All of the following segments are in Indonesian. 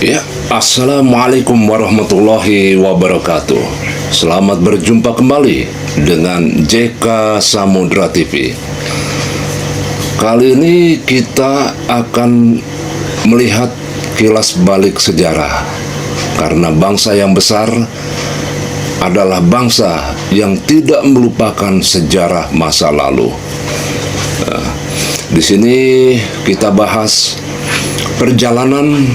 Ya, Assalamualaikum warahmatullahi wabarakatuh. Selamat berjumpa kembali dengan JK Samudra TV. Kali ini kita akan melihat kilas balik sejarah, karena bangsa yang besar adalah bangsa yang tidak melupakan sejarah masa lalu. Di sini kita bahas perjalanan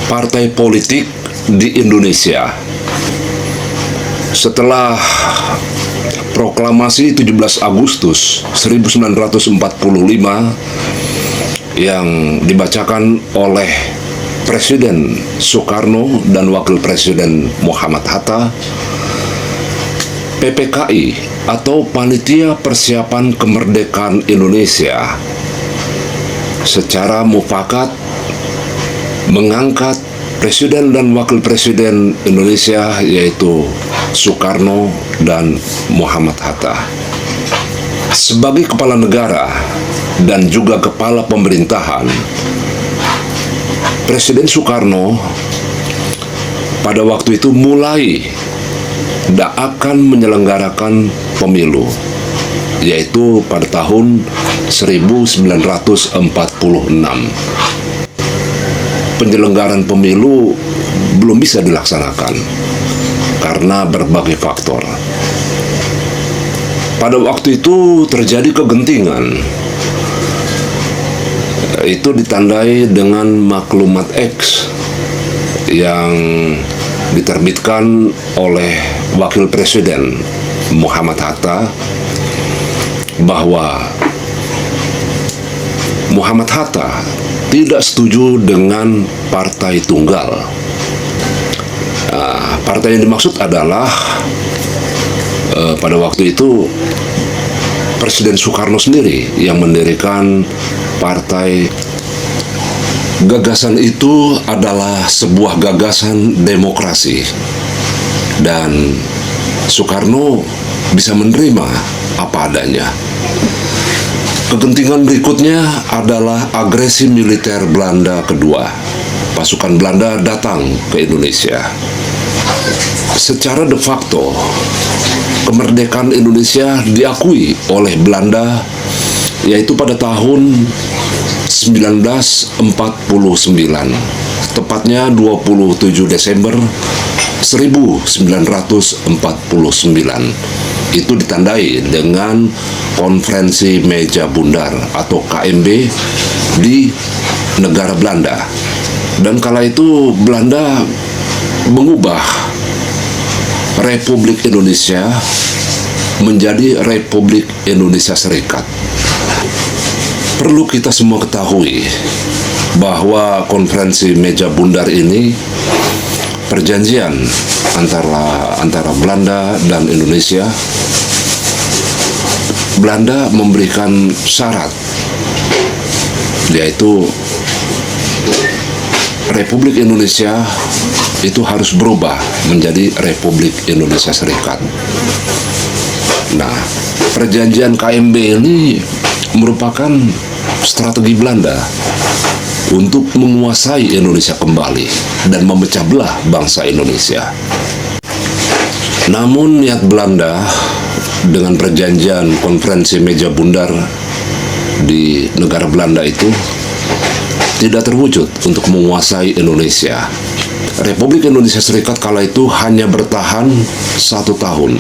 partai politik di Indonesia setelah proklamasi 17 Agustus 1945 yang dibacakan oleh Presiden Soekarno dan Wakil Presiden Muhammad Hatta. PPKI atau Panitia Persiapan Kemerdekaan Indonesia secara mufakat mengangkat Presiden dan Wakil Presiden Indonesia, yaitu Soekarno dan Muhammad Hatta, sebagai kepala negara dan juga kepala pemerintahan. Presiden Soekarno pada waktu itu mulai tidak akan menyelenggarakan pemilu, yaitu pada tahun 1946. Penyelenggaraan pemilu belum bisa dilaksanakan karena berbagai faktor. Pada waktu itu terjadi kegentingan. Itu ditandai dengan maklumat X yang diterbitkan oleh Wakil Presiden Muhammad Hatta, bahwa Muhammad Hatta tidak setuju dengan partai tunggal. Partai yang dimaksud adalah pada waktu itu Presiden Soekarno sendiri yang mendirikan partai. Gagasan itu adalah sebuah gagasan demokrasi, dan Soekarno bisa menerima apa adanya. Kegentingan berikutnya adalah agresi militer Belanda kedua. Pasukan Belanda datang ke Indonesia. Secara de facto, kemerdekaan Indonesia diakui oleh Belanda, yaitu pada tahun 1949, tepatnya 27 Desember 1949. Itu ditandai dengan Konferensi Meja Bundar atau KMB di negara Belanda. Dan kala itu Belanda mengubah Republik Indonesia menjadi Republik Indonesia Serikat. Perlu kita semua ketahui bahwa Konferensi Meja Bundar ini perjanjian antara Belanda dan Indonesia. Belanda memberikan syarat, yaitu Republik Indonesia itu harus berubah menjadi Republik Indonesia Serikat. Nah, perjanjian KMB ini merupakan strategi Belanda untuk menguasai Indonesia kembali dan memecah belah bangsa Indonesia. Namun niat Belanda dengan perjanjian Konferensi Meja Bundar di negara Belanda itu tidak terwujud untuk menguasai Indonesia. Republik Indonesia Serikat kala itu hanya bertahan 1 tahun.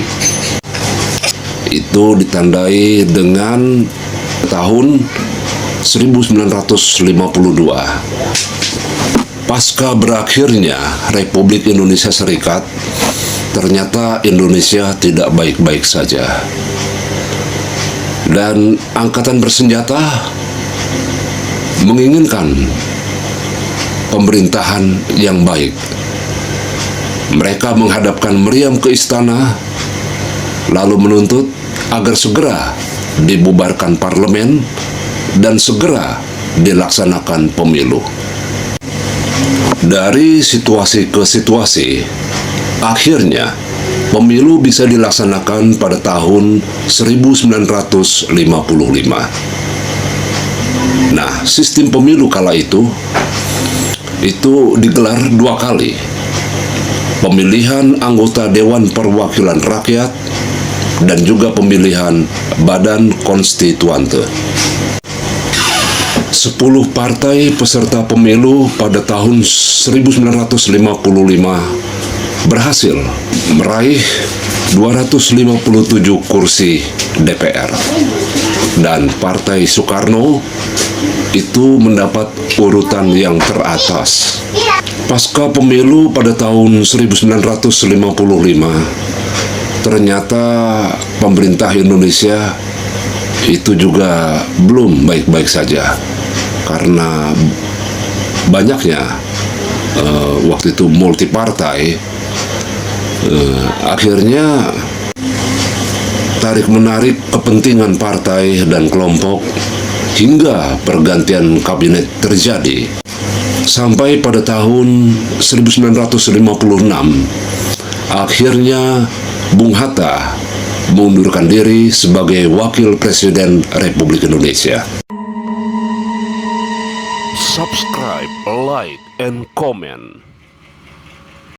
Itu ditandai dengan tahun 1952. Pasca berakhirnya Republik Indonesia Serikat, ternyata Indonesia tidak baik-baik saja. Dan angkatan bersenjata menginginkan pemerintahan yang baik. Mereka menghadapkan meriam ke istana, lalu menuntut agar segera dibubarkan parlemen dan segera dilaksanakan pemilu. Dari situasi ke situasi, akhirnya pemilu bisa dilaksanakan pada tahun 1955. Nah, sistem pemilu kala itu itu digelar 2 kali. Pemilihan anggota Dewan Perwakilan Rakyat dan juga pemilihan Badan Konstituante. 10 partai peserta pemilu pada tahun 1955 berhasil meraih 257 kursi DPR. Dan Partai Soekarno itu mendapat urutan yang teratas. Pasca pemilu pada tahun 1955, ternyata pemerintah Indonesia itu juga belum baik-baik saja karena banyaknya waktu itu multipartai. Akhirnya tarik-menarik kepentingan partai dan kelompok hingga pergantian kabinet terjadi. Sampai pada tahun 1956, akhirnya Bung Hatta mengundurkan diri sebagai Wakil Presiden Republik Indonesia. Subscribe, like, and comment.